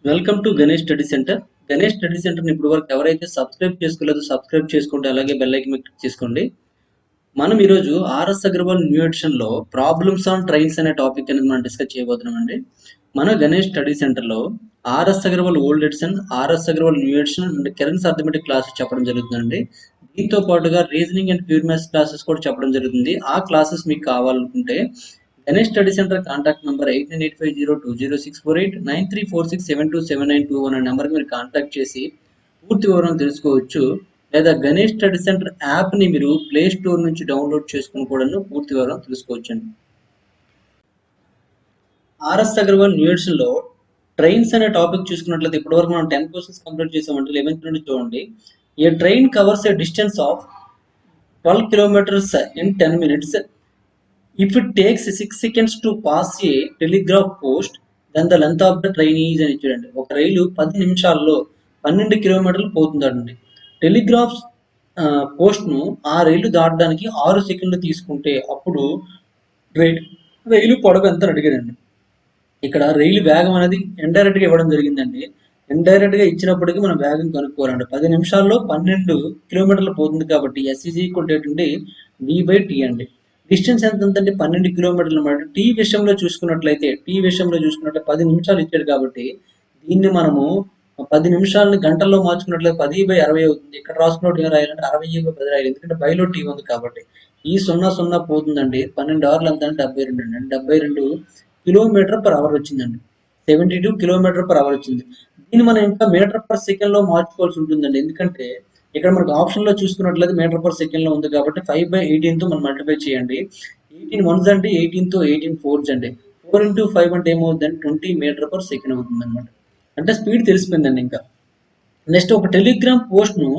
Welcome to Ganesh study centre. Ganesh study సెంటర్ని ఇప్పుడు వరకు ఎవరైతే సబ్స్క్రైబ్ చేసుకోలేదో సబ్స్క్రైబ్ చేసుకోండి, అలాగే బెల్ ఐకాన్ మీద క్లిక్ చేసుకోండి. మనం ఈరోజు ఆర్ఎస్ అగర్వాల్ న్యూ ఎడిషన్లో ప్రాబ్లమ్స్ ఆన్ ట్రైన్స్ అనే టాపిక్ అనేది మనం డిస్కస్ చేయబోతున్నామండి. మన గణేష్ స్టడీ సెంటర్లో R S Agarwal old edition, R S Agarwal new edition and కరెన్స్ అర్థమెటిక్ క్లాసెస్ చెప్పడం జరుగుతుందండి. దీంతో పాటుగా reasoning and pure maths classes కూడా చెప్పడం జరుగుతుంది. ఆ క్లాసెస్ మీకు కావాలనుకుంటే Ganesh study centre contact number 8985020648 9346727921 అనే నెంబర్కి మీరు కాంటాక్ట్ చేసి పూర్తి వివరం తెలుసుకోవచ్చు. లేదా గణేష్ స్టడీ సెంటర్ యాప్ని మీరు ప్లే స్టోర్ నుంచి డౌన్లోడ్ చేసుకుని కూడా పూర్తి వివరం తెలుసుకోవచ్చండి. ఆర్ఎస్ అగర్వాల్ న్యూ ఎడిషన్లో ట్రైన్స్ అనే టాపిక్ చూసుకున్నట్లయితే ఇప్పటివరకు మనం 10 క్వశ్చన్స్ కంప్లీట్ చేసామంటే 11th నుండి చూడండి. A train covers a distance of 12 kilometers in 10 minutes. If it takes 6 seconds to pass a telegraph post, then the length of the train is అని చూడండి. ఒక రైలు 10 నిమిషాల్లో 12 కిలోమీటర్లు పోతుందండి. టెలిగ్రాఫ్ పోస్ట్ను ఆ రైలు దాటడానికి 6 సెకండ్లు తీసుకుంటే అప్పుడు రైలు పొడవు ఎంత అడిగాడండి. ఇక్కడ రైలు వేగం అనేది ఇండైరెక్ట్గా ఇవ్వడం జరిగిందండి. ఇండైరెక్ట్గా ఇచ్చినప్పటికీ మనం వేగం కనుక్కోవాలండి. 10 నిమిషాల్లో 12 కిలోమీటర్లు పోతుంది కాబట్టి ఎస్ ఈజ్ ఈక్వల్ టు ఏంటంటే వి/టీ అండి. డిస్టెన్స్ ఎంత ఉందంటే 12 కిలోమీటర్లు అన్నమాట. టీ విషయంలో చూసుకున్నట్లయితే 10 నిమిషాలు ఇచ్చాడు కాబట్టి దీన్ని మనము 10 నిమిషాలని గంటల్లో మార్చుకున్నట్లయితే 10/60 అవుతుంది. ఇక్కడ రాసుకున్నట్టు ఏం రాయాలంటే 60/10 రాయాలి. ఎందుకంటే బైలో టీ ఉంది కాబట్టి. ఈ 0 పోతుందండి. 12 అవర్లు ఎంత అంటే 72 అండి. 72 కిలోమీటర్ పర్ అవర్ వచ్చిందండి. 72 కిలోమీటర్ పర్ అవర్ వచ్చింది. దీన్ని మనం ఇంకా మీటర్ పర్ సెకండ్ లో మార్చుకోవాల్సి ఉంటుందండి. ఎందుకంటే ఇక్కడ మనకు ఆప్షన్ లో చూసుకున్నట్లయితే మీటర్ పర్ సెకండ్ లో ఉంది కాబట్టి 5/18 తో మనం మల్టిప్లై చేయండి. 18 వన్స్ అంటే 18 తో 18 ఫోర్స్ అండి. 4 into 5 అంటే ఏమవుతుందంటే 20 మీటర్ పర్ సెకండ్ అవుతుంది అనమాట. అంటే స్పీడ్ తెలిసిపోయిందండి. ఇంకా నెక్స్ట్ ఒక టెలిగ్రామ్ పోస్ట్ ను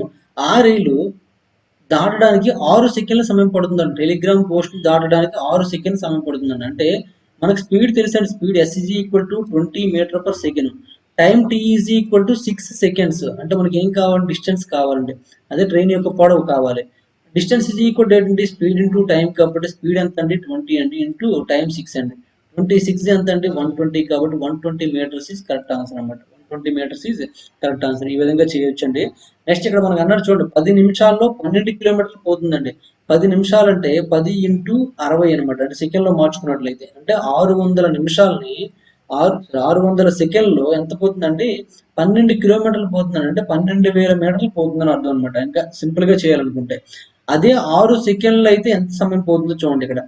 ఆ రైలు దాటడానికి 6 సెకండ్ల సమయం పడుతుందండి. టెలిగ్రామ్ పోస్ట్ దాటడానికి 6 సెకండ్ల సమయం పడుతుందండి. అంటే మనకు స్పీడ్ తెలుసండి. Speed S is equal to 20 meter per second. Time T is equal to 6 seconds. అంటే మనకి ఏం కావాలి? డిస్టెన్స్ కావాలండి. అదే ట్రైన్ యొక్క పొడవు కావాలి. డిస్టెన్స్ ఈజ్ ఈక్వల్ టు ఏంటంటే స్పీడ్ ఇంటూ టైం కాబట్టి స్పీడ్ ఎంత అండి 20 అండి ఇంటూ టైం 6 అండి. 26 ఎంత అంటే 120 కాబట్టి 120 మీటర్స్ ఈజ్ కరెక్ట్ ఆన్సర్ అనమాట. 120 మీటర్స్ ఈజ్ కరెక్ట్ ఆన్సర్. ఈ విధంగా చేయొచ్చండి. నెక్స్ట్ ఇక్కడ మనకు అన్నాడు చూడండి, 10 నిమిషాల్లో 12 కిలోమీటర్లు పోతుందండి. 10 నిమిషాలంటే 10 ఇంటూ 60 అనమాట. అంటే సెకండ్లో మార్చుకున్నట్లయితే అంటే 600 నిమిషాలని 600 సెకండ్లో ఎంత పోతుందండి? 12 కిలోమీటర్లు పోతుందండి. అంటే 12,000 మీటర్లు పోతుందని అర్థం అనమాట. ఇంకా సింపుల్ గా చేయాలనుకుంటే అదే 6 సెకండ్లు అయితే ఎంత సమయం పోతుందో చూడండి. ఇక్కడ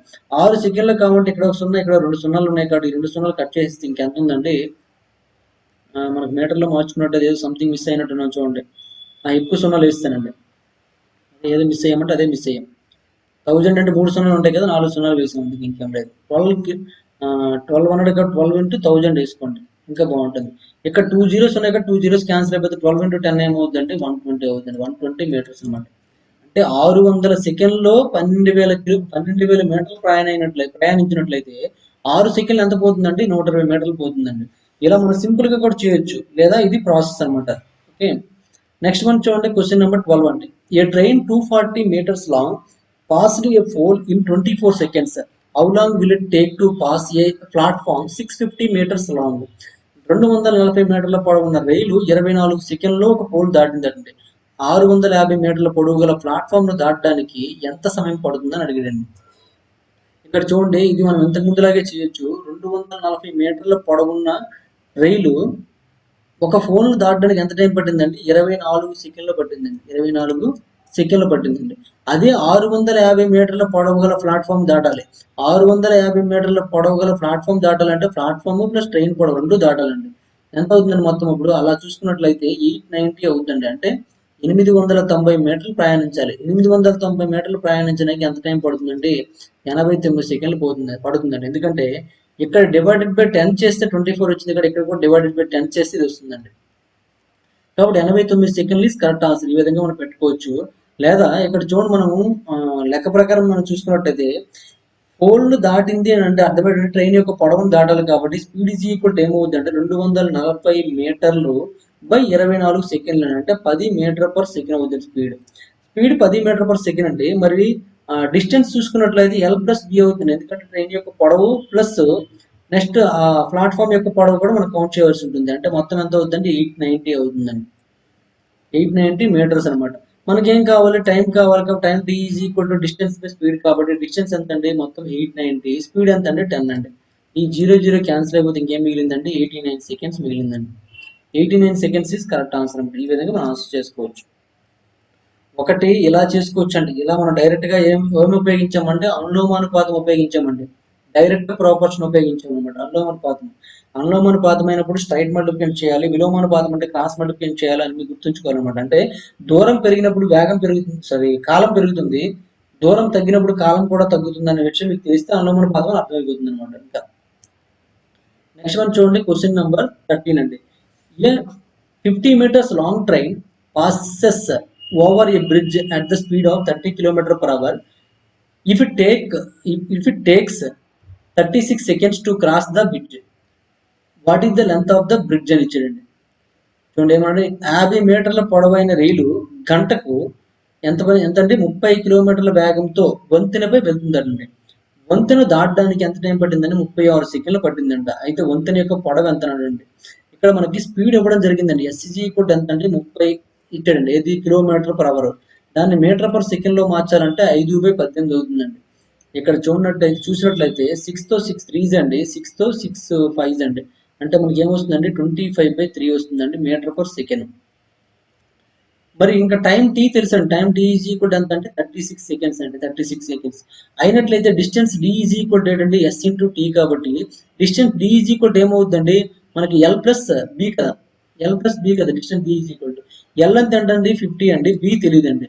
6 సెకండ్లు కాబట్టి ఇక్కడ ఒక 0, ఇక్కడ 2 సున్నాలు ఉన్నాయి కాబట్టి ఈ 2 సున్నాలు కట్ చేస్తే ఇంకెంత ఉందండి? మనకు మీటర్లో మార్చుకున్నట్టు ఏదో సంథింగ్ మిస్ అయినట్టున్నాం చూడండి. ఎక్కువ సున్నాలు వేస్తానండి. ఏదో మిస్ అయ్యామంటే అదే మిస్ అయ్యాం. 1000 అంటే 3 సున్నాలు ఉంటాయి కదా, 4 సున్నాలు వేసాం. అందుకు ఇంకేం లేదు. 1200 12 ఇంటూ 1000 వేసుకోండి, ఇంకా బాగుంటుంది. ఇక్కడ 2 జీరోస్ ఉన్నాయి కదా, 2 జీరోస్ క్యాన్సిల్ అయిపోతే 12 ఇంటూ 10 ఏమవుతుంది అంటే 120 అవుతుంది. 120 మీటర్స్ అనమాట. అంటే 600 సెకండ్లో 12,000 మీటర్లు ప్రయాణించినట్లయితే 6 సెకండ్లు ఎంత పోతుందండి? 120 మీటర్లు పోతుందండి. ఇలా మనం సింపుల్ గా కూడా చేయొచ్చు, లేదా ఇది ప్రాసెస్ అనమాట. ఓకే, నెక్స్ట్ వన్ చూడండి. క్వశ్చన్ నెంబర్ 12 అండి. A train 240 meters long passed a pole in 24 seconds. How long will it take to pass a platform 650 meters long? 240 మీటర్ల పొడవున్న రైలు 24 సెకండ్లో ఒక పోల్ దాటిందండి. 650 మీటర్ల పొడవు గల ప్లాట్ఫామ్ ను దాటడానికి ఎంత సమయం పడుతుందని అడిగాడండి. ఇక్కడ చూడండి, ఇది మనం ఇంతకు ముందులాగే చేయొచ్చు. 240 మీటర్ల పొడవున్న రైలు ఒక ఫోన్ దాటడానికి ఎంత టైం పట్టిందండి? 24 సెకండ్లు పట్టిందండి. 24 సెకండ్లు పట్టిందండి. అదే 650 మీటర్ల పొడవు గల ప్లాట్ఫామ్ దాటాలి. 650 మీటర్ల పొడవు గల ప్లాట్ఫామ్ దాటాలంటే ప్లాట్ఫామ్ ప్లస్ ట్రైన్ పొడవు 2 దాటాలండి. ఎంత అవుతుందండి మొత్తం? ఇప్పుడు అలా చూసుకున్నట్లయితే 890 అవుతుందండి. అంటే 890 మీటర్లు ప్రయాణించాలి. 890 మీటర్లు ప్రయాణించడానికి ఎంత టైం పడుతుందండి? 89 సెకండ్లు పడుతుందండి. ఎందుకంటే ఇక్కడ డివైడెడ్ బై 10 చేస్తే 24 వచ్చింది. ఇక్కడ కూడా డివైడెడ్ బై 10 చేస్తే ఇది వస్తుందండి. కాబట్టి 89 సెకండ్లు ఈస్ కరెక్ట్ ఆన్సర్. ఈ విధంగా మనం పెట్టుకోవచ్చు. లేదా ఇక్కడ చూడండి, మనము లెక్క ప్రకారం మనం చూసుకున్నట్టయితే పోల్ను దాటింది అని అంటే అర్థమైంది ట్రైన్ యొక్క పొడవును దాటాలి కాబట్టి స్పీడ్ ఈజ్ ఈక్వల్ ఏమవుతుంది అంటే 240 మీటర్లు బై 24 సెకండ్లు అంటే 10 మీటర్ పర్ సెకండ్ అవుతుంది. స్పీడ్ 10 మీటర్ పర్ సెకండ్ అంటే మరి డిస్టెన్స్ చూసుకున్నట్లయితే ఎల్ ప్లస్ బి అవుతుంది. ఎందుకంటే ట్రైన్ యొక్క పొడవు ప్లస్ నెక్స్ట్ ఆ ప్లాట్ఫామ్ యొక్క పొడవు కూడా మనం కౌంట్ చేయవలసి ఉంటుంది. అంటే మొత్తం ఎంత అవుతుందంటే 890 అవుతుందండి. 890 మీటర్స్ అనమాట. మనకేం కావాలి, టైం కావాలి కాబట్టి time T is equal to distance by speed కాబట్టి డిస్టెన్స్ ఎంత అండి, మొత్తం 890, స్పీడ్ ఎంత అంటే 10 అండి. ఈ 0 క్యాన్సిల్ అయిపోతే ఇంకేం మిగిలిందంటే 89 సెకండ్స్ మిగిలిందండి. 89 సెకండ్స్ ఈజ్ కరెక్ట్ ఆన్సర్ అనమాట. ఈ విధంగా మనం ఆన్సర్ చేసుకోవచ్చు. ఒకటి ఇలా చేసుకోవచ్చు అండి. ఇలా మనం డైరెక్ట్ గా ఏమి ఉపయోగించామంటే అనులోమానుపాతం ఉపయోగించామండి. డైరెక్ట్ ప్రాపర్షన్ ఉపయోగించాము అనమాట. అనులోమానుపాతం అయినప్పుడు స్ట్రైట్ మల్టిప్లికేషన్ చేయాలి, విలోమానుపాతం అంటే క్రాస్ మల్టిప్లికేషన్ చేయాలి అని మీరు గుర్తుంచుకోవాలన్నమాట. అంటే దూరం పెరిగినప్పుడు వేగం పెరుగుతుంది, కాలం పెరుగుతుంది, దూరం తగ్గినప్పుడు కాలం కూడా తగ్గుతుంది అనే విషయం మీకు తెలిస్తే అనులోమానుపాతం అర్థమైపోతుంది అనమాట. ఇంకా నెక్స్ట్ వన్ చూడండి, క్వశ్చన్ నెంబర్ 13 అండి. ఏ 50 meters long train passes over a bridge at the speed of 30 km/h. If it takes 36 seconds to cross the bridge, what is the length of the bridge అని ఇచ్చాడండి. చూడండి ఏమంటే 50 మీటర్ల పొడవైన రైలు గంటకు ఎంత అంటే 30 కిలోమీటర్ల వేగంతో వంతెనపై వెళ్తుందండి. వంతెన దాటడానికి ఎంత టైం పట్టిందని 36 సెకండ్లు పట్టిందంట. అయితే వంతెన యొక్క పొడవు ఎంత అండి. ఇక్కడ మనకి స్పీడ్ ఇవ్వడం జరిగిందండి. ఎస్సీ ఈక్వల్ ఎంత అంటే 30 ఇచ్చాడండి. ఏది km/h. దాన్ని మీటర్/సెకండ్ లో మార్చాలంటే 5/18 అవుతుందండి. ఇక్కడ చూసినట్లయితే 6 తో 6 3 అండి, 6 తో 6 5 అండి. అంటే మనకి ఏమొస్తుందండి 25/3 వస్తుందండి మీటర్/సెకండ్. మరి ఇంకా టైం టీ తెలుసండి. టైం టీ ఈజ్ ఈక్వల్ ఎంత అంటే 36 సెకండ్స్ అండి. 36 సెకండ్స్ అయినట్లయితే డిస్టెన్స్ డి ఈజ్ ఈక్వల్ ఏంటంటే ఎస్ ఇంటూ టీ కాబట్టి డిస్టెన్స్ డి ఈజ్ ఈక్వల్ ఏమవుతుందండి మనకి ఎల్ ప్లస్ బి కదా. Distance D is equal L ఎంత అంటే 50 అండి, బి తెలియదండి.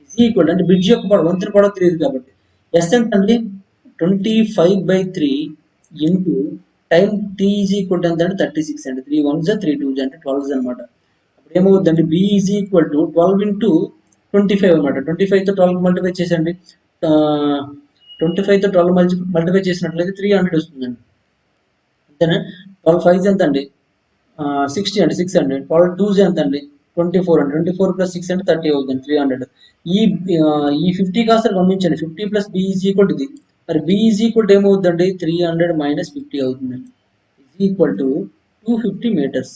ఈజ్ ఈక్వల్ అంటే బ్రిడ్జ్ యొక్క పొడవు, వంతెన పొడవు తెలియదు కాబట్టి ఎస్ ఎంత అండి 25/3 into time T is equal ఎంత అంటే 36 అండి. 3 1s 3 2s అంటే 12 అనమాట. ఏమవుతుందండి B is equal to 12 into 25 అనమాట. 25 తో 12 మల్టిప్లై చేసండి. 25 తో 12 మల్టిప్లై చేసినట్లయితే 300 వస్తుందండి. అంతేనా. 12 5 ఎంత అండి 60 అండి, 6 అండి. 12 2s ఎంత అండి 24 అండి. 24 ప్లస్ 6 అంటే 30 అవుతుంది, 300. ఈ 50 కాస్త గమనించండి. 50 ప్లస్ బి ఈజ్ ఈక్వల్ ఇది. మరి బి ఈజ్ ఈక్వల్ ఏమవుతుందండి 300 మైనస్ 50 అవుతుందండి. Is equal to 250 meters.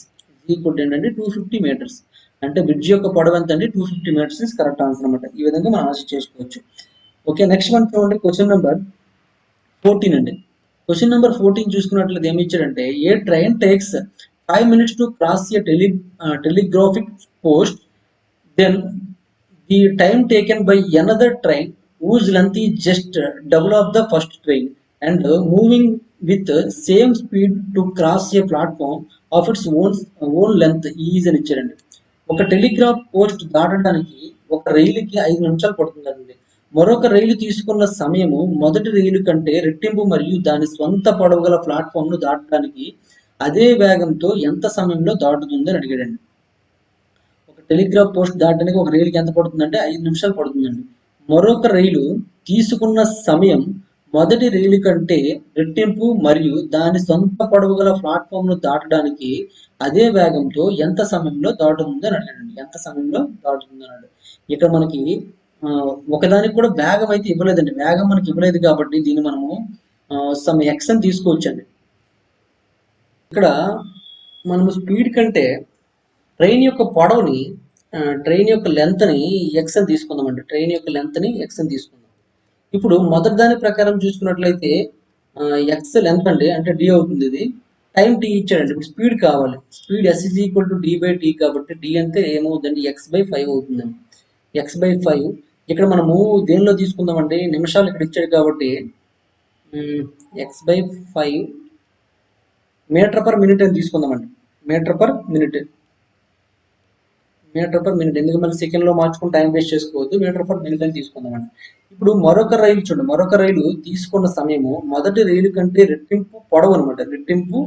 Equal ఏంటంటే 250 మీటర్స్. అంటే బ్రిడ్జ్ యొక్క పొడవు ఎంత అండి 250 మీటర్స్ ఇస్ కరెక్ట్ ఆన్సర్ అనమాట. ఈ విధంగా మనం ఆన్సర్ చేసుకోవచ్చు. ఓకే, నెక్స్ట్ వన్ చూడండి, క్వశ్చన్ నెంబర్ 14 అండి. క్వశ్చన్ నెంబర్ 14 చూసుకున్నట్లయితే ఏమి ఇచ్చాడంటే a train takes 5 minutes to cross a telegraphic post, then the time taken by another train whose length is just double of the first train and moving with same speed to cross a platform of its own length is అని ఇచ్చారండి. ఒక telegraph post దాటడానికి ఒక రైలుకి 5 నిమిషాలు పడుతుందండి. మరొక రైలు తీసుకున్న సమయము మొదటి రైలు కంటే రెట్టింపు మరియు దాని స్వంత పొడవు గల ప్లాట్ఫామ్ ను దాటడానికి అదే వేగంతో ఎంత సమయంలో దాటుతుంది అని అడిగాడండి. ఒక టెలిగ్రాఫ్ పోస్ట్ దాటడానికి ఒక రైలుకి ఎంత పడుతుందంటే 5 నిమిషాలు పడుతుందండి. మరొక రైలు తీసుకున్న సమయం మొదటి రైలు కంటే రెట్టింపు మరియు దాని సొంత పొడవు గల ప్లాట్ఫామ్ ను దాటడానికి అదే వేగంతో ఎంత సమయంలో దాటుతుంది అని అడిగాడండి. ఎంత సమయంలో దాటుతుంది అన్నాడు. ఇక్కడ మనకి ఒకదానికి కూడా వేగం అయితే ఇవ్వలేదండి. వేగం మనకి ఇవ్వలేదు కాబట్టి దీన్ని మనము సమ్ ఎక్స్ అని తీసుకోవచ్చండి. ఇక్కడ మనము స్పీడ్ కంటే ట్రైన్ యొక్క పొడవుని ట్రైన్ యొక్క లెంత్ని ఎక్స్ అని తీసుకుందామండి. ట్రైన్ యొక్క లెంత్ని ఎక్స్ అని తీసుకుందాం. ఇప్పుడు మొదటి దాని ప్రకారం చూసుకున్నట్లయితే ఎక్స్ లెంత్ అండి, అంటే డి అవుతుంది. ఇది టైం టీ ఇచ్చాడండి. ఇప్పుడు స్పీడ్ కావాలి. Speed S is equal to D by T కాబట్టి డి అంటే ఏమవుతుందండి x/5 అవుతుందండి. x/5 ఇక్కడ మనము దేనిలో తీసుకుందామండి, నిమిషాలు ఇక్కడ ఇచ్చాడు కాబట్టి x/5 మీటర్/మినిట్ అని తీసుకుందామండి. మీటర్/మినిట్ ఎందుకు మళ్ళీ సెకండ్ లో మార్చుకుని టైం వేస్ట్ చేసుకోవద్దు. మీటర్/మినిట్ అని తీసుకుందామండి. ఇప్పుడు మరొక రైలు చూడండి, మరొక రైలు తీసుకున్న సమయము మొదటి రైలు కంటే రెట్టింపు పొడవు అనమాట. రెట్టింపు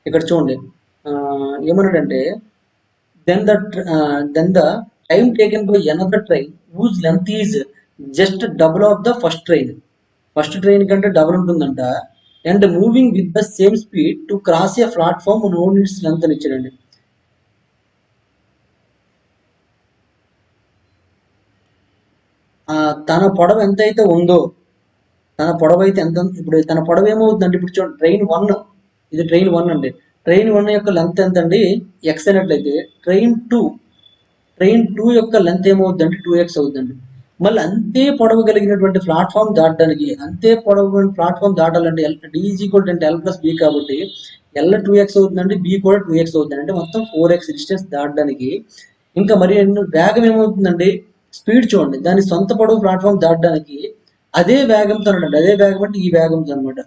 ఇక్కడ చూడండి ఏమన్నాడంటే then the time taken by another train whose length is just double of the first train. First train కంటే డబుల్ ఉంటుందంట. And moving with the same speed to cross a platform known its length అని ఇచ్చాడండి. తన పొడవు ఎంతైతే ఉందో తన పొడవు అయితే ఎంత, ఇప్పుడు తన పొడవు ఏమవుతుందండి, ఇప్పుడు చూడండి ట్రైన్ 1, ఇది ట్రైన్ 1 అండి. ట్రైన్ 1 యొక్క లెంత్ ఎంత అండి, ఎక్స్ అయినట్లయితే ట్రైన్ టూ యొక్క లెంత్ ఏమవుతుందండి, 2x అవుతుందండి. మళ్ళీ అంతే పొడవు కలిగినటువంటి ప్లాట్ఫామ్ దాటడానికి, అంతే పొడవు ప్లాట్ఫామ్ దాటాలంటే డి ఈజ్ ఈక్వల్ అంటే ఎల్ ప్లస్ బి కాబట్టి ఎల్ 2x అవుతుందండి, బి కూడా 2x అవుతుంది, అంటే మొత్తం 4x డిస్టెన్స్ దాటడానికి. ఇంకా మరి వేగం ఏమవుతుందండి, స్పీడ్ చూడండి, దాని సొంత పొడవు ప్లాట్ఫామ్ దాటడానికి అదే వేగంతో అండి, అదే వేగం అంటే ఈ వేగంతో అనమాట,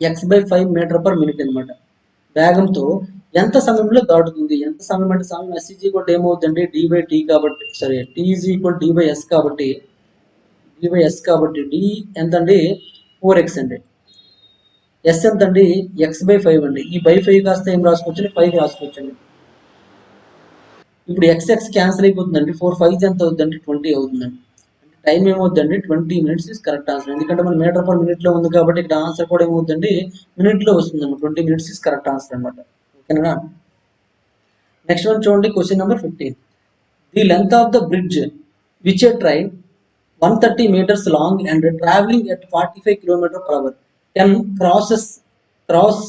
x/5 మీటర్/మినిట్ అనమాట. వేగంతో ఎంత సమయంలో దాటుతుంది, ఎంత సమయం అంటే సమయం ఎస్ ఈజ్ ఈక్వల్ ఏమవుతుందండి, డి బై టీ కాబట్టి, sorry T is equal D by S కాబట్టి, డి ఎంత అండి, 4x అండి. ఎస్ ఎంత అండి, x/5 అండి. ఈ బై 5 కాస్త ఏం రాసుకోవచ్చు, 5 రాసుకోవచ్చండి. ఇప్పుడు ఎక్స్ క్యాన్సిల్ అయిపోతుందండి, 4 5 ఎంత అవుతుందండి, 20 అవుతుందండి. టైం ఏమవుతుందండి, 20 minutes ఇస్ కరెక్ట్ ఆన్సర్. ఎందుకంటే మన మీటర్/మినిట్ లో ఉంది కాబట్టి ఇక్కడ ఆన్సర్ కూడా ఏమవుతుందండి, మినిట్ లో వస్తుంది అన్నమాట. 20 minutes ఇస్ కరెక్ట్ ఆన్సర్ అనమాట. ఓకేనా. నెక్స్ట్ వన్ చూడండి, question number 15. The length of the bridge which A train 130 meters long and traveling at 45 km/h can cross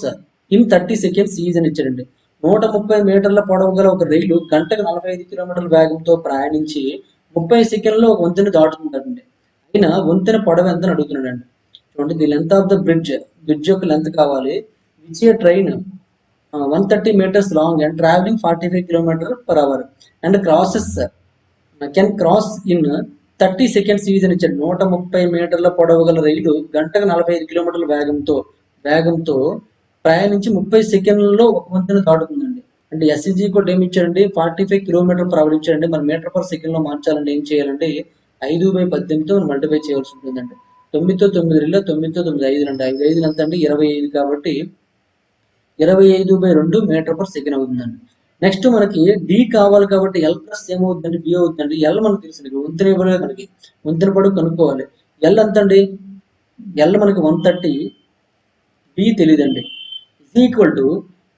in 30 seconds is అని ఇచ్చారండి. 130 మీటర్ల పొడవు గల ఒక రైలు గంటకు 45 కిలోమీటర్ల వేగంతో ప్రయాణించి 30 సెకండ్లో ఒక వంతెన దాటుతుందండి. అయినా వంతెన పొడవు ఎంత అని అడుగుతున్నాడండి. చూడండి, the length of the bridge యొక్క లెంత్ కావాలి. Which A train 130 meters long and traveling 45 km/h and can cross in 30 seconds is అని ఇచ్చాడు. 130 మీటర్ల పొడవు గల రైలు గంటకు 45 కిలోమీటర్ల వేగంతో ప్రయాణించి 30 సెకండ్లలో ఒక వంతెన దాటుతుందండి. అంటే ఎస్ఈజీ కూడా ఏమి ఇచ్చారండి, 45 km/h ఇచ్చారండి. మన మీటర్/సెకండ్ లో మార్చాలంటే ఏం చేయాలంటే 5/18తో మనం మల్టిప్లై చేయాల్సి ఉంటుందండి. 9తో 9 రిల్ల 9తో 9 5 అండి. 5 5 ఎంత అండి, 25 కాబట్టి 25/2 మీటర్/సెకండ్ అవుతుందండి. నెక్స్ట్ మనకి డి కావాలి కాబట్టి ఎల్ ప్లస్ ఏమవుతుందండి, బి అవుతుందండి. ఎల్ మనకు తెలిసింది, వంతెన ఇవ్వలేదు మనకి, వంతెన పొడవు కనుక్కోవాలి. ఎల్ ఎంత అండి, ఎల్ మనకి 130, బి తెలియదండి. ఇజ్ ఈక్వల్ టు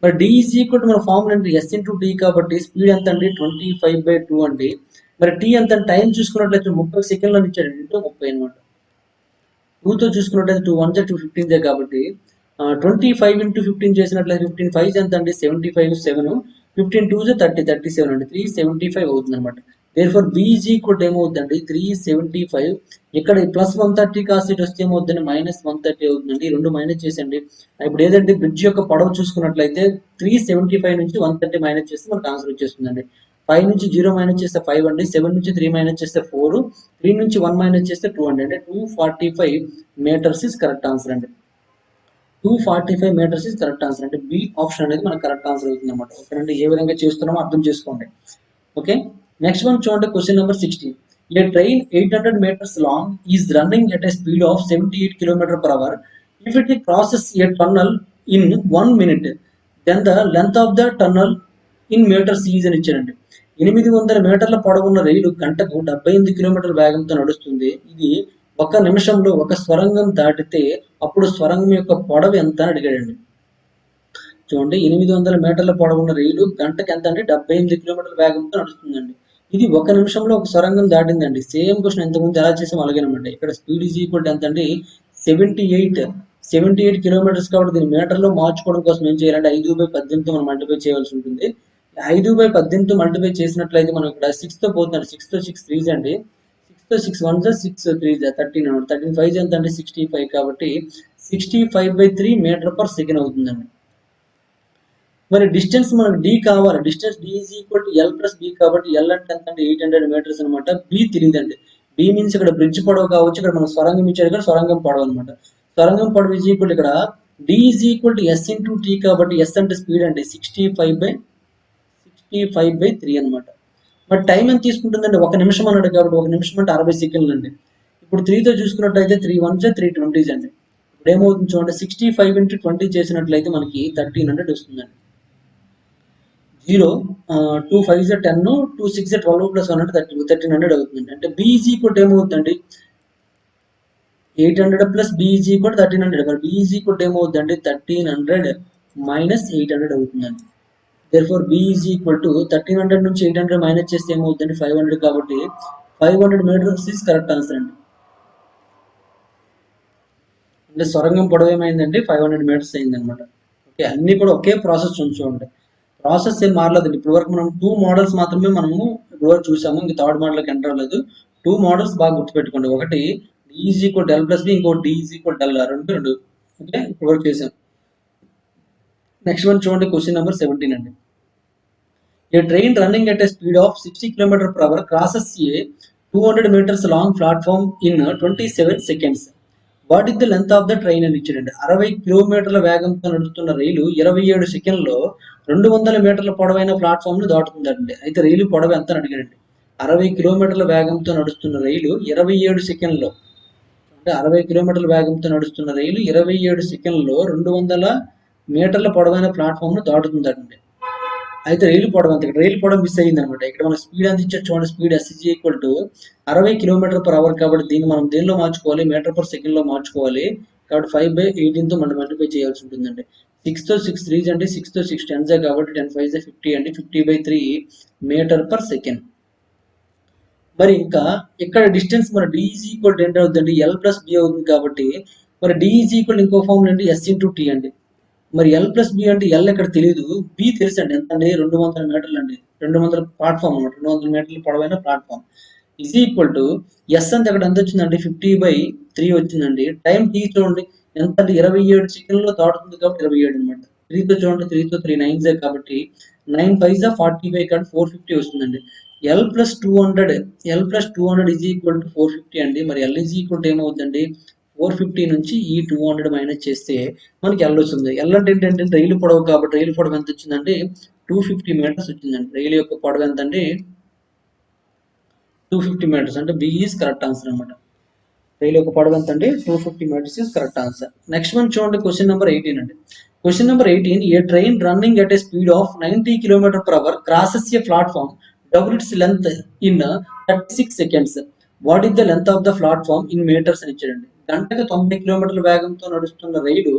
మరి డి ఈజ్ ఈక్వల్ టు మన ఫార్ములా అంటే ఎస్ ఇంటూ టీ కాబట్టి స్పీడ్ ఎంత అండి, 25/2 అండి. మరి టీ ఎంత టైం చూసుకున్నట్లయితే 30 సెకండ్లో ఇచ్చాడు, ఇంటూ 30 అనమాట. 2తో చూసుకున్నట్లయితే 2 1 2 15 కాబట్టి 25 into 15 చేసినట్లయితే 15 5 ఎంత అండి, 75 7, 15 2 30 37 అండి, 375 అవుతుంది అనమాట. Therefore B is equal to ఏమవుతుందండి, 375. ఇక్కడ ప్లస్ 130 కాస్ట్ ఇటు వస్తే ఏమవుతుందండి, -130 అవుతుందండి. ఈ రెండు మైనస్ చేసండి. ఇప్పుడు ఏదంటే బ్రిడ్జ్ యొక్క పొడవు చూసుకున్నట్లయితే 375 నుంచి 130 మైనస్ చేస్తే మనకు ఆన్సర్ వచ్చేస్తుందండి. 5 నుంచి 0 మైనస్ చేస్తే 5 అండి, 7 నుంచి 3 మైనస్ చేస్తే 4, 3 నుంచి 1 మైనస్ చేస్తే 2 అండి, అంటే 245 meters ఇస్ కరెక్ట్ ఆన్సర్ అండి. 245 meters ఇస్ కరెక్ట్ ఆన్సర్, అంటే బి ఆప్షన్ అనేది మనకు కరెక్ట్ ఆన్సర్ అవుతుంది అనమాట. ఓకేనండి, ఏ విధంగా చేస్తున్నామో అర్థం చేసుకోండి. ఓకే, నెక్స్ట్ వన్ చూడండి, question number 16. A train 800 meters long is running at a speed of 78 km/h. If it crosses a tunnel in 1 minute, then the length of the tunnel in meters is అని ఇచ్చారండి. 800 మీటర్ల పొడవున్న రైలు గంటకు 78 కిలోమీటర్ల వేగంతో నడుస్తుంది. ఇది 1 నిమిషంలో ఒక స్వరంగం దాటితే అప్పుడు స్వరంగం యొక్క పొడవు ఎంత అని అడిగాడండి. చూడండి, 800 మీటర్ల పొడవున్న రైలు గంటకి ఎంత అంటే 78 కిలోమీటర్ల వేగంతో నడుస్తుందండి. ఇది 1 నిమిషంలో ఒక సొరంగం దాటిందండి. సేమ్ క్వశ్చన్ ఇంతకుముందు ఎలా చేసాం అలాగేనమాట. ఇక్కడ స్పీడ్ ఈజ్ ఈక్వల్ ఎంత అంటే 78 కిలోమీటర్స్ కాబట్టి దీన్ని మీటర్లో మార్చుకోవడం కోసం ఏం చేయాలంటే 5/18తో మనం మల్టిప్లై చేయాల్సి ఉంటుంది. 5/18తో మల్టిప్లై చేసినట్లయితే మనం ఇక్కడ 6తో పోతుందండి. 6తో 6 3 అండి, 6తో 6 1 6 3 13 అనమాట. 13 5 ఎంత అంటే 65 కాబట్టి 65/3 మీటర్/సెకండ్ అవుతుందండి. మరి డిస్టెన్స్ మనకు డి కావాలి. Distance D is equal to L plus B కాబట్టి ఎల్ అంటే ఎంత అంటే 800 meters అనమాట. బి తెలియదండి. బి మీన్స్ ఇక్కడ బ్రిడ్జ్ పొడవు కావచ్చు, ఇక్కడ మనం స్వరంగం ఇచ్చాడు కదా, స్వరంగం పొడవు అనమాట. స్వరంగం పొడవు ఈజ్ ఈక్వల్ ఇక్కడ D is equal to S into T కాబట్టి ఎస్ అంటే స్పీడ్ అంటే 65/3 అనమాట. మరి టైం ఎంత తీసుకుంటుందండి, 1 నిమిషం అన్నాడు కాబట్టి 1 నిమిషం అంటే 60 సెకండ్లు అండి. ఇప్పుడు 3తో చూసుకున్నట్లయితే 3 1 320 అండి. ఇప్పుడు ఏమవుతుంది చూడండి, 65 into 20 చేసినట్లయితే మనకి 1300 వస్తుందండి. 0 2 5 10, 2 6 12 + 1 అంటే 1300 అవుతుంది. అంటే బి ఈజ్ ఈక్వల్ ఏమవుతుందండి, 800 ప్లస్ బి ఈజ్ ఈక్వల్ 1300. మరి బి ఈజ్ ఈక్వల్ ఏమవుతుందండి, 1300 మైనస్ 800 అవుతుందండి. Therefore B is equal to 1300 నుంచి 800 మైనస్ చేస్తే ఏమవుతుందండి, 500 కాబట్టి 500 meters ఈజ్ కరెక్ట్ ఆన్సర్ అండి. అంటే సొరంగం పొడవు ఏమైందండి 500 మీటర్స్ అయిందనమాట. ఓకే, అన్నీ కూడా ఒకే ప్రాసెస్ చూడండి. ప్రాసెస్ ఏం మారలేదండి. ఇప్పటి వరకు మనం 2 మోడల్స్ మాత్రమే మనము ఇప్పటివరకు చూసాము. ఇంక థర్డ్ మోడల్కి ఎంటర్ అవ్వలేదు. 2 మోడల్స్ బాగా గుర్తుపెట్టుకోండి. ఒకటి D is equal to L plus B, ఇంకో D is equal to L. రెండు ఓకే ఇప్పటివరకు చేసాం. నెక్స్ట్ వన్ చూడండి, క్వశ్చన్ నెంబర్ 17 అండి. A train running at a speed of 60 km per hour crosses a 200 meters long platform in 27 seconds. What is the length of the train అని ఇచ్చాడండి. 60 కిలోమీటర్ల వేగంతో నడుస్తున్న రైలు 27 సెకండ్లో 200 మీటర్ల పొడవైన ప్లాట్ఫామ్ను దాటుతుందండి. అయితే రైలు పొడవు ఎంత అని అడిగాడండి. 60 కిలోమీటర్ల వేగంతో నడుస్తున్న రైలు 27 సెకండ్లో, అంటే 60 కిలోమీటర్ల వేగంతో నడుస్తున్న రైలు 27 సెకండ్లో 200 మీటర్ల పొడవైన ప్లాట్ఫామ్ను దాటుతుందండి. అయితే రైలు పొడవు అంత, రైలు పొడవు మిస్ అయ్యింది అనమాట. ఇక్కడ మనం స్పీడ్ అంత ఇచ్చారు చూడండి. Speed S is equal to 60 kilometer per hour కాబట్టి దీన్ని మనం దేనిలో మార్చుకోవాలి, మీటర్ పర్ సెకండ్ లో మార్చుకోవాలి. కాబట్టి 5/18తో మనం మల్టిప్లై చేయాల్సి ఉంటుందండి. 6తో 6 3 అండి, 6తో 6 10 కాబట్టి 10 5 50 అండి, 50/3 మీటర్ పర్ సెకండ్. మరి ఇంకా ఇక్కడ డిస్టెన్స్ మన డి ఈజ్ ఈక్వల్ టు ఎంత అవుతుందండి, ఎల్ ప్లస్ బి అవుతుంది. కాబట్టి మరి డి ఈజ్ ఈక్వల్ ఇంకో ఫార్ములా అండి, ఎస్ ఇంటూ టీ అండి. మరి ఎల్ ప్లస్ బి అంటే ఎల్ ఇక్కడ తెలియదు, బి తెలుసు అండి. ఎంత అండి, 200 మీటర్లు అండి. 200 ప్లాట్ఫామ్ అనమాట, 200 మీటర్ల పొడవైన platform. Is equal to S అంత అక్కడ ఎంత వచ్చిందండి, 50/3 వచ్చిందండి. టైం టీ చూడండి ఎంత అంటే 27 సెకండ్లో దాటుతుంది కాబట్టి 27 అనమాట. 3తో చూడండి, 3తో 3 9 కాబట్టి 9 5 45 కాబట్టి 450 వస్తుందండి. L plus 200 is equal to 450 అండి. మరి ఎల్ ఈజ్ ఈక్వల్ టు ఏమవుతుందండి, 450 నుంచి ఈ 200 మైనస్ చేస్తే మనకి ఎల్ వస్తుంది. ఎల్ అంటే ఏంటంటే రైలు పొడవు కాబట్టి రైలు పొడవు ఎంత వచ్చిందంటే 250 మీటర్స్ వచ్చిందండి. రైలు యొక్క పొడవు ఎంత అండి, 250 మీటర్స్. అంటే బి ఈజ్ కరెక్ట్ ఆన్సర్ అనమాట. రైలు యొక్క పొడవు ఎంత అండి, 250 meters is correct answer. Next one చూడండి, క్వశ్చన్ నెంబర్ 18 అండి. Question number 18, a train running at a speed of 90 km per hour crosses a platform double its length in 36 seconds. What is the length of the platform in meters అని ఇచ్చాడండి. గంటకు 90 కిలోమీటర్ల వేగంతో నడుస్తున్న రైలు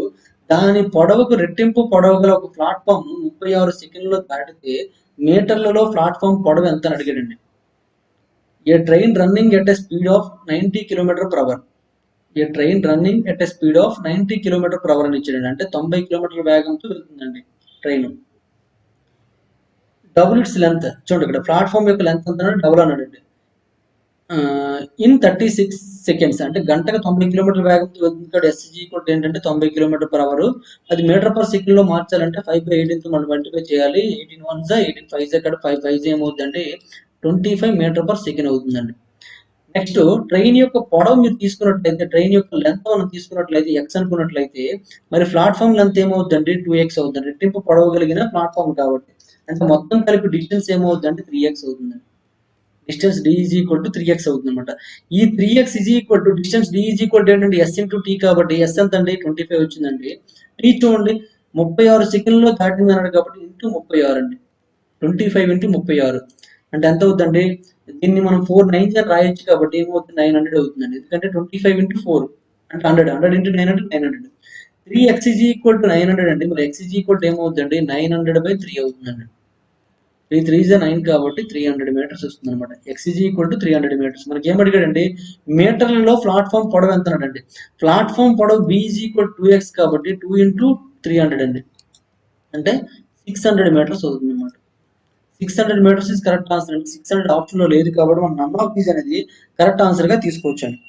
దాని పొడవుకు రెట్టింపు పొడవు గల ఒక ప్లాట్ఫామ్ 36 సెకండ్లో దాటితే మీటర్లలో ప్లాట్ఫామ్ పొడవు ఎంత అని అడిగాడండి. A train running at a speed of 90 km per hour. A train running at a speed of 90 km per hour అని ఇచ్చాడండి. అంటే 90 కిలోమీటర్ల వేగంతో వెళ్తుందండి ట్రైన్. డబుల్ ఇట్స్ లెంత్ చూడండి, ఇక్కడ ప్లాట్ఫామ్ యొక్క లెంత్ ఎంత డబుల్ అన్నాడండి. ఇన్ 36 సెకండ్స్ అంటే గంటకు 90 కిలోమీటర్ల వేగంతో వెళ్తుంది కాబట్టి ఎస్జీ ఈక్వల్ ఏంటంటే 90 km per hour. అది మీటర్ పర్ సెకండ్ లో మార్చాలంటే 5/18తో మనం మల్టిప్లై చేయాలి. 18 1 18 5 ఇక్కడ 5 5 ఏమవుతుందంటే 25 మీటర్ పర్ సెకండ్ అవుతుందండి. నెక్స్ట్ ట్రైన్ యొక్క పొడవు మీరు తీసుకున్నట్లయితే, ట్రైన్ యొక్క లెంత్ మనం తీసుకున్నట్లయితే ఎక్స్ అనుకున్నట్లయితే మరి ప్లాట్ఫామ్ లెంత్ ఏమవుతుందండి, 2x అవుతుంది. రెట్టింపు పొడవు కలిగిన ప్లాట్ఫామ్ కాబట్టి అంటే మొత్తం కలిపి డిస్టెన్స్ ఏమవుతుందంటే 3x అవుతుందండి. Distance D is equal to 3x అవుతుంది అనమాట. ఈ 3x is equal to distance D is equal to ఏంటంటే ఎస్ ఇంటూ టీ కాబట్టి ఎస్ ఎంత అండి 25 వచ్చిందండి. టీ చూడండి 36 సెకండ్లో దాటింది అన్నాడు కాబట్టి ఇంటూ 36 అండి. 25 ఇంటూ 36 అంటే ఎంత అవుతుందండి, దీన్ని మనం 4 9 అని రాయొచ్చు కాబట్టి ఏమవుతుంది 900 అవుతుందండి. ఎందుకంటే 25 ఇంటూ 4 అంటే 100 into 900 900. 3x is equal to 900 అండి. మరి x ఈజ్ ఈక్వల్ టు ఏమవుతుందండి 900/3 అవుతుందండి. 3 3 9 కాబట్టి 300 మీటర్స్ వస్తుంది అనమాట. X is equal to 300 meters. మనకి ఏం అడిగాడండి, మీటర్లలో ప్లాట్ఫామ్ పొడవు ఎంత అన్నాడండి. ప్లాట్ఫామ్ పొడవు బి ఈజ్ ఈక్వల్ 2x కాబట్టి 2 ఇంటూ 300 అండి, అంటే 600 మీటర్స్ అవుతుంది అనమాట. 600 మీటర్స్ ఇస్ కరెక్ట్ ఆన్సర్ అండి. 600 ఆప్షన్ లో లేదు కాబట్టి మనం నన్ ఆఫ్ దీస్ అనేది కరెక్ట్ ఆన్సర్ గా తీసుకోవచ్చు అండి.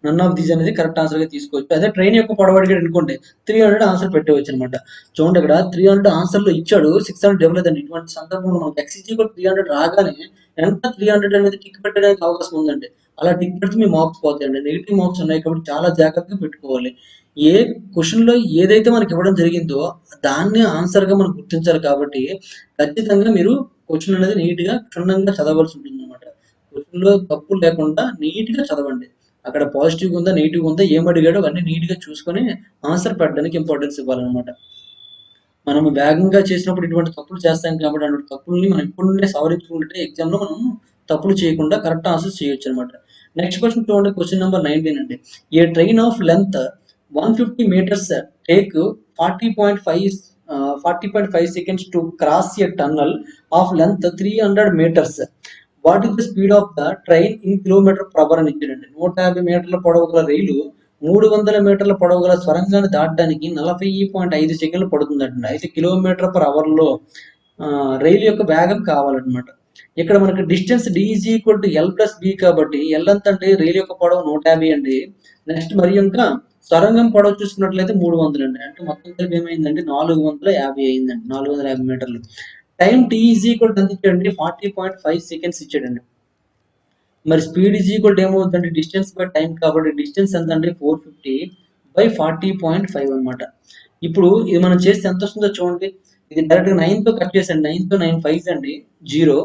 నన్ ఆఫ్ దీస్ అనేది కరెక్ట్ ఆన్సర్ గా తీసుకోవచ్చు. అదే ట్రైన్ యొక్క పొడవు అడిగాడు అనుకోండి 300 ఆన్సర్ పెట్టవచ్చు అనమాట. చూడండి ఇక్కడ 300 ఆన్సర్ లో ఇచ్చాడు, 600 ఇవ్వలేదండి. ఇటువంటి సందర్భంలో మనకి ఎక్స్జీ కూడా 300 రాగానే ఎంత 300 అనేది టిక్ పెట్టడానికి అవకాశం ఉందండి. అలా టిక్ పెడితే మీ మార్క్స్ పోతాయండి. నెగిటివ్ మార్క్స్ ఉన్నాయి కాబట్టి చాలా జాగ్రత్తగా పెట్టుకోవాలి. ఏ క్వశ్చన్ లో ఏదైతే మనకి ఇవ్వడం జరిగిందో దాన్ని ఆన్సర్ గా మనం గుర్తించాలి కాబట్టి ఖచ్చితంగా మీరు క్వశ్చన్ అనేది నీట్ గా క్షుణ్ణంగా చదవాల్సి ఉంటుంది అనమాట. క్వశ్చన్ లో తప్పులు లేకుండా నీట్ గా చదవండి. అక్కడ పాజిటివ్ ఉందా నెగిటివ్ ఉందా ఏం అడిగాడో అవన్నీ నీట్ గా చూసుకొని ఆన్సర్ పెట్టడానికి ఇంపార్టెన్స్ ఇవ్వాలన్నమాట. మనం వేగంగా చేసినప్పుడు ఇటువంటి తప్పులు చేస్తాం కాబట్టి అటువంటి తప్పుల్ని మనం ఇప్పుడు సవరించుకుంటే ఎగ్జామ్ లో మనం తప్పులు చేయకుండా కరెక్ట్ ఆన్సర్స్ చేయొచ్చు అనమాట. నెక్స్ట్ క్వశ్చన్ చూడండి, క్వశ్చన్ నెంబర్ 19 అండి. A train of length 150 meters take 40.5 seconds to cross a tunnel of length 300 meters. What is the speed of the train in kilometer per hour అని ఇచ్చాడండి. 150 మీటర్ల పొడవు గల రైలు 300 మీటర్ల పొడవు గల స్వరంగాన్ని దాటడానికి 40.5 సెకండ్లు పడుతుందండి. అయితే km/hలో రైలు యొక్క వేగం కావాలన్నమాట. ఇక్కడ మనకి డిస్టెన్స్ d l+b కాబట్టి l ఎంత అంటే రైలు యొక్క పొడవు 150 అండి. నెక్స్ట్ మరి ఇంకా సొరంగం పొడవు చూసుకున్నట్లయితే 300 అండి. అంటే మొత్తం కలిపి ఏమైందండి 450 అయిందండి. 450 మీటర్లు. టైం t ఎంత ఇచ్చాడండి 40.5 సెకండ్స్ ఇచ్చాడండి. మరి స్పీడ్ ఏమవుతుందండి డిస్టెన్స్ బై టైం కాబట్టి డిస్టెన్స్ ఎంత అండి 450/40.5 అనమాట. ఇప్పుడు ఇది మనం చేస్తే ఎంత వస్తుందో చూడండి. ఇది డైరెక్ట్గా 9తో కట్ చేసండి. 9తో 9 5 అండి 0.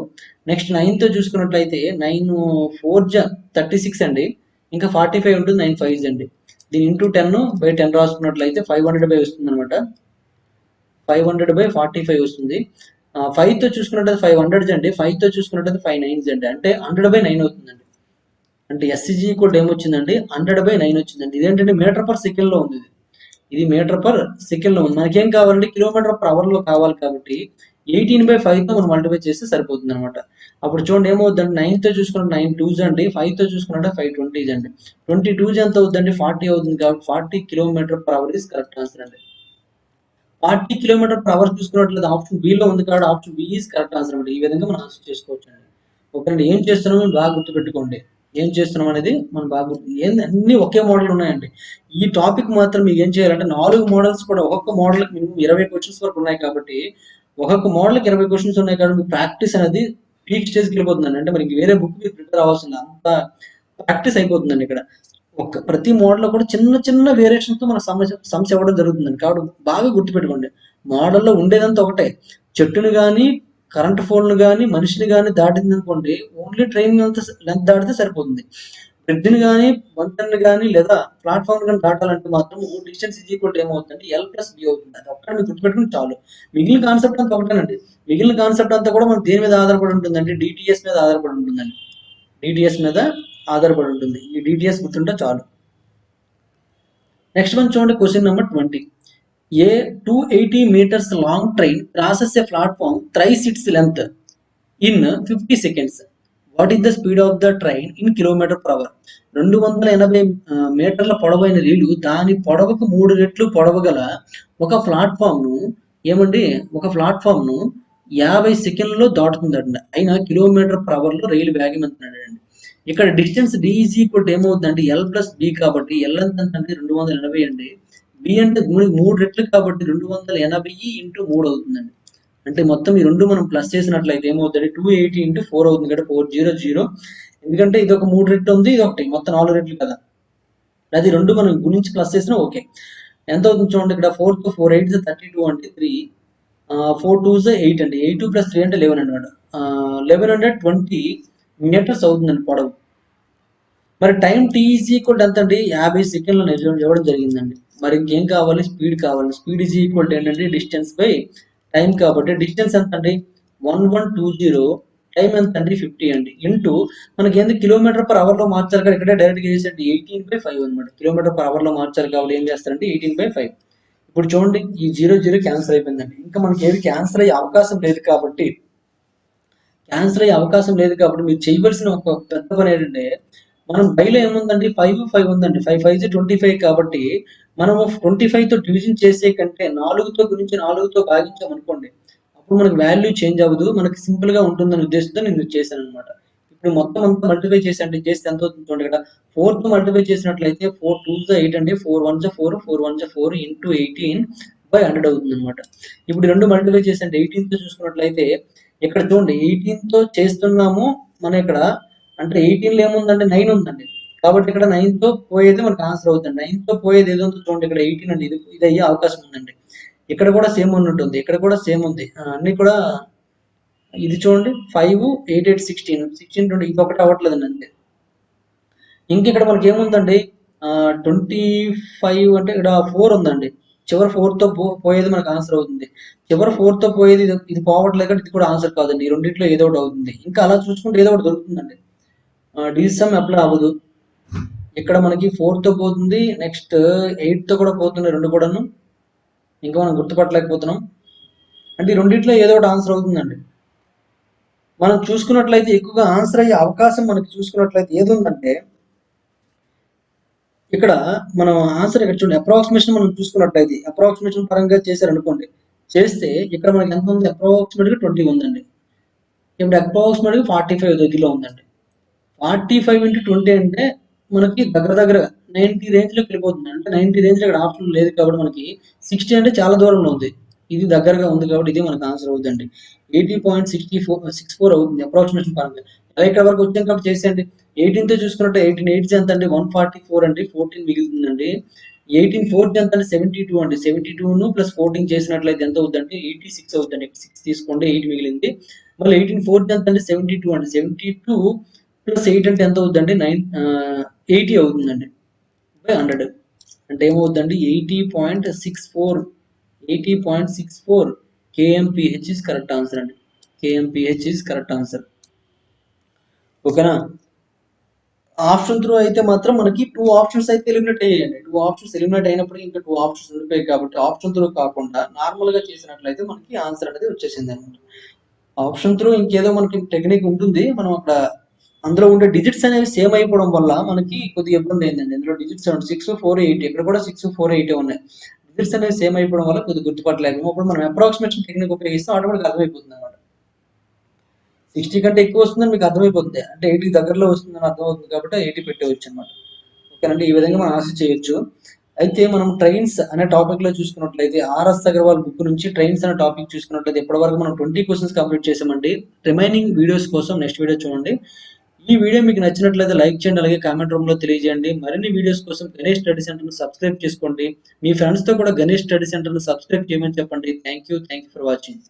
నెక్స్ట్ 9తో చూసుకున్నట్లయితే 9 4 36 అండి. ఇంకా 45 ఉంటుంది 9 5 అండి. దీని ఇంటూ 10/10 రాసుకున్నట్లయితే 500 వస్తుంది అనమాట. 500/45 వస్తుంది. 5తో చూసుకున్నట్లయితే 500 అండి. 5తో చూసుకున్నట్లయితే 5 9 అండి. అంటే 100/9 అవుతుందండి. అంటే SG ఏమొచ్చిందండి 100/9 వచ్చిందండి. ఇదేంటంటే మీటర్/సెకండ్ లో ఉంది. ఇది మీటర్/సెకండ్ లో ఉంది. మనకేం కావాలంటే km/hలో కావాలి కాబట్టి 18/5తో మనం మల్టిప్లై చేస్తే సరిపోతుంది అనమాట. అప్పుడు చూడండి ఏమవుతుందండి 9తో చూసుకుంటే 9 2s అండి. 5తో చూసుకుంటే 5 20s అండి. 20 2s ఎంత అవుతుందండి 40 అవుతుంది కాబట్టి 40 km/h ఇస్ కరెక్ట్ ఆన్సర్ అండి. 40 km/h చూసుకున్నట్లయితే ఆప్షన్ బి లో ఉంది కాబట్టి option B is correct answer అనమాట. ఈ విధంగా మనం ఆన్సర్ చేసుకోవచ్చు అండి. ఓకేనండి. ఏం చేస్తున్నామో బాగా గుర్తుపెట్టుకోండి. ఏం చేస్తున్నాం అనేది మనం బాగా అన్ని ఒకే మోడల్ ఉన్నాయండి. ఈ టాపిక్ మాత్రం మీకు ఏం చేయాలంటే 4 మోడల్స్ కూడా ఒక్కొక్క మోడల్కి మినిమం 20 క్వశ్చన్స్ వరకు ఉన్నాయి కాబట్టి ఒక్కొక్క మోడల్కి 20 క్వశ్చన్స్ ఉన్నాయి కాబట్టి మీ ప్రాక్టీస్ అనేది పీక్ స్టేజ్కి వెళ్ళిపోతుందండి. అంటే మనకి వేరే బుక్ ప్రిపేర్ అవ్వాల్సింది అంత ప్రాక్టీస్ అయిపోతుందండి ఇక్కడ. ప్రతి మోడల్లో కూడా చిన్న చిన్న వేరియేషన్తో మన సమస్య ఇవ్వడం జరుగుతుందండి. కాబట్టి బాగా గుర్తుపెట్టుకోండి. మోడల్లో ఉండేదంతా ఒకటే. చెట్టును కానీ కరెంట్ ఫోన్లు కానీ మనిషిని కానీ దాటింది అనుకోండి ఓన్లీ ట్రైన్ అంత లెంత్ దాటితే సరిపోతుంది. బ్రిడ్జ్ని కానీ వంతెనని కానీ లేదా ప్లాట్ఫామ్ కానీ దాటాలంటే మాత్రం డిస్టెన్స్ ఏమవుతుందంటే l+b అవుతుంది. అది ఒక్కటి మీరు గుర్తుపెట్టుకుని చాలు. మిగిలిన కాన్సెప్ట్ అంతా ఒకటేనండి. మిగిలిన కాన్సెప్ట్ అంతా కూడా మనకు దేని మీద ఆధారపడి ఉంటుందండి DTS మీద ఆధారపడి ఉంటుందండి. DTS మీద ఆధారపడి ఉంటుంది. ఈ DTS గుర్తుంటే చాలు. నెక్స్ట్ వన్ చూడండి question number 20. A 280 meters long train crosses a platform thrice its length in 50 seconds. What is the speed of the train in km/h? 280 మీటర్ల పొడవైన రైలు దాని పొడవుకు 3 రెట్లు పొడవు గల ఒక ప్లాట్ఫామ్ను 50 సెకండ్లలో దాటుతుందండి. అయినా km/h లో రైలు వేగం ఎంతనండి. ఇక్కడ డిస్టెన్స్ d ఏమవుతుందండి l+b కాబట్టి l ఎంత అంటే 280 అండి. బి అంటే 3 రెట్లు కాబట్టి 280 × 3 అవుతుందండి. అంటే మొత్తం ఈ రెండు మనం ప్లస్ చేసినట్లయితే ఏమవుతుంది 280 × 4 అవుతుంది కదా 400. ఎందుకంటే ఇది ఒక 3 రెట్లు ఉంది, ఇది ఒకటి మొత్తం 4 రెట్లు కదా. అది రెండు మనం గురించి ప్లస్ చేసినా ఓకే. ఎంత అవుతుంది చూడండి ఇక్కడ 4 తో 4 8 32 అంటే 3 4 2 8 అండి. 8 + 3 అంటే 11 అనమాట. 1120 మీటర్స్ అవుతుందండి పొడవు. మరి టైం t ఎంత అండి 50 సెకండ్లు ఇవ్వడం జరిగిందండి. మరి ఇంకేం కావాలి స్పీడ్ కావాలి. స్పీడ్ ఏంటంటే డిస్టెన్స్ బై టైం కాబట్టి డిస్టెన్స్ ఎంత అండి 1120 టైం ఎంత అండి 50 అండి ఇంటూ మనకి ఏంది km/h లో మార్చాలి కదా. ఇక్కడ డైరెక్ట్గా చేసేది 18/5 అనమాట. km/h లో మార్చాలి కాబట్టి ఏం చేస్తారంటే 18/5. ఇప్పుడు చూడండి ఈ 0 క్యాన్సిల్ అయిపోయిందండి. ఇంకా మనకి ఏది క్యాన్సిల్ అయ్యే అవకాశం లేదు కాబట్టి మీరు చేయవలసిన ఒక పెద్ద పని ఏంటంటే మనం బైలో ఏముందండి 5 ఉందండి. 5 5 25 కాబట్టి మనము 25తో డివిజన్ చేసే కంటే 4తో గురించి 4తో భాగించామనుకోండి అప్పుడు మనకి వాల్యూ చేంజ్ అవ్వదు. మనకి సింపుల్ గా ఉంటుందనే ఉద్దేశంతో నేను చేశాను అనమాట. ఇప్పుడు మొత్తం అంతా మల్టిప్లై చేస్తే ఎంత అవుతుంది చూడండి ఇక్కడ 4తో మల్టిప్లై చేసినట్లయితే 4 2s 8 అండి. 4 1s 4 4 1s 4 × 18/100 అవుతుంది అనమాట. ఇప్పుడు రెండు మల్టిప్లై చేసి అంటే 18తో చూసుకున్నట్లయితే ఇక్కడ చూడండి 18తో చేస్తున్నాము. మన ఇక్కడ అంటే 18లో ఏముందంటే 9 ఉందండి. కాబట్టి ఇక్కడ 9తో పోయేది మనకు ఆన్సర్ అవుతుంది. 9తో పోయేది ఏదో చూడండి ఇక్కడ 18 అండి. ఇది అయ్యే అవకాశం ఉందండి. ఇక్కడ కూడా సేమ్ ఉంటుంది. ఇక్కడ కూడా సేమ్ ఉంది. అన్ని కూడా ఇది చూడండి 5 8 8 16 16 20 ఇంకొకటి అవ్వట్లేదండి అంతే. ఇంక ఇక్కడ మనకి ఏముందండి 25 అంటే ఇక్కడ 4 ఉందండి. చివరి 4తో పోయేది మనకు ఆన్సర్ అవుతుంది. చివరి 4తో పోయేది ఇది పోవట్లేదు ఇది కూడా ఆన్సర్ కాదండి. ఈ రెండిట్లో ఏదో ఒకటి అవుతుంది. ఇంకా అలా చూసుకుంటే ఏదో ఒకటి దొరుకుతుందండి. డిసమ్ అప్లై అవ్వదు. ఇక్కడ మనకి 4తో పోతుంది. నెక్స్ట్ 8తో కూడా పోతుంది. రెండు కూడాను ఇంకా మనం గుర్తుపట్టలేకపోతున్నాం. అంటే ఈ రెండిట్లో ఏదో ఒకటి ఆన్సర్ అవుతుందండి. మనం చూసుకున్నట్లయితే ఎక్కువగా ఆన్సర్ అయ్యే అవకాశం మనకి చూసుకున్నట్లయితే ఏది ఉందంటే ఇక్కడ మనం ఆన్సర్ ఇక్కడ చూడండి, అప్రాక్సిమేషన్ మనం చూసుకున్నట్లయితే అప్రాక్సిమేషన్ పరంగా చేశారనుకోండి, చేస్తే ఇక్కడ మనకి ఎంత ఉంది, అప్రాక్సిమేట్గా 20 ఉందండి. ఇప్పుడు అప్రాక్సిమేట్గా 45 కిలో ఉందండి. 45 ఇంటూ 20 అంటే మనకి దగ్గర దగ్గర 90 రేంజ్లోకి వెళ్ళిపోతుంది. అంటే 90 రేంజ్ ఇక్కడ ఆప్షన్ లేదు కాబట్టి మనకి 60 అంటే చాలా దూరంలో ఉంది. ఇది దగ్గరగా ఉంది కాబట్టి ఇది మనకు ఆన్సర్ అవుతుందండి. 80.64 అవుతుంది అప్రాక్సిమేషన్ పరంగా. అలా ఇక్కడ వరకు వచ్చాం కాబట్టి చేసేయండి. 18తో చూసుకున్నట్టు 18 8 ఎంత అండి, 144 అండి, 14 మిగులుతుందండి. 18 4 ఎంత అంటే 72 అండి. 72 ప్లస్ 14 చేసినట్లయితే ఎంత అవుతుందంటే 86 అవుతుందండి. 6 తీసుకోండి, 8 మిగిలింది. మళ్ళీ 18 4 ఎంత అంటే 72 అండి. 72 ప్లస్ 8 అంటే ఎంత అవుతుందండి, 80 అవుతుందండి బై 100. అంటే ఏమవుతుందండి, 80.64 కేఎంపిహెచ్ ఇస్ కరెక్ట్ ఆన్సర్ అండి. Kmph is correct answer. ఓకేనా. ఆప్షన్ త్రూ అయితే మాత్రం మనకి 2 ఆప్షన్స్ అయితే ఎలిమినేట్ అయ్యాయండి. 2 ఆప్షన్స్ ఎలిమినేట్ అయినప్పుడు ఇంకా 2 ఆప్షన్స్ ఉండిపోయాయి కాబట్టి ఆప్షన్ త్రూ కాకుండా నార్మల్ గా చేసినట్లయితే మనకి ఆన్సర్ అనేది వచ్చేసింది అనమాట. ఆప్షన్ త్రూ ఇంకేదో మనకి టెక్నిక్ ఉంటుంది. మనం అక్కడ అందులో ఉండే డిజిట్స్ అనేవి సేమ్ అయిపోవడం వల్ల మనకి కొద్దిగా ఇబ్బంది అయిందండి. ఇందులో డిజిట్స్ 6 4 8 ఇక్కడ కూడా 6 4 8 ఉన్నాయి. డిజిట్స్ అనేవి సేమ్ అయిపోవడం వల్ల కొద్దిగా గుర్తుపట్టలేము. అప్పుడు మనం అప్రాక్సిమేషన్ టెక్నిక్ ఉపయోగిస్తే ఆటోమేటిక్ అర్థమైపోతుంది అనమాట. 60 కంటే ఎక్కువ వస్తుందని మీకు అర్థమైపోతుంది. అంటే 80 దగ్గరలో వస్తుందని అర్థమవుతుంది కాబట్టి 80 పెట్టవచ్చు అనమాట. ఓకేనండి. ఈ విధంగా మనం ఆన్సర్ చేయొచ్చు. అయితే మనం ట్రైన్స్ అనే టాపిక్ లో చూసుకున్నట్లయితే ఆర్ఎస్ అగర్వాల్ బుక్ నుంచి ట్రైన్స్ అనే టాపిక్ చూసుకున్నట్లయితే ఇప్పటివరకు మనం 20 క్వశ్చన్స్ కంప్లీట్ చేసామండి. రిమైనింగ్ వీడియోస్ కోసం నెక్స్ట్ వీడియో చూడండి. ఈ వీడియో మీకు నచ్చినట్లయితే లైక్ చేయండి, అలాగే కామెంట్ రూమ్ లో తెలియజేయండి. మరిన్ని వీడియోస్ కోసం గణేష్ స్టడీ సెంటర్ ను సబ్స్క్రైబ్ చేసుకోండి. మీ ఫ్రెండ్స్ తో కూడా గణేష్ స్టడీ సెంటర్ ను సబ్స్క్రైబ్ చేయమని చెప్పండి. Thank you for watching.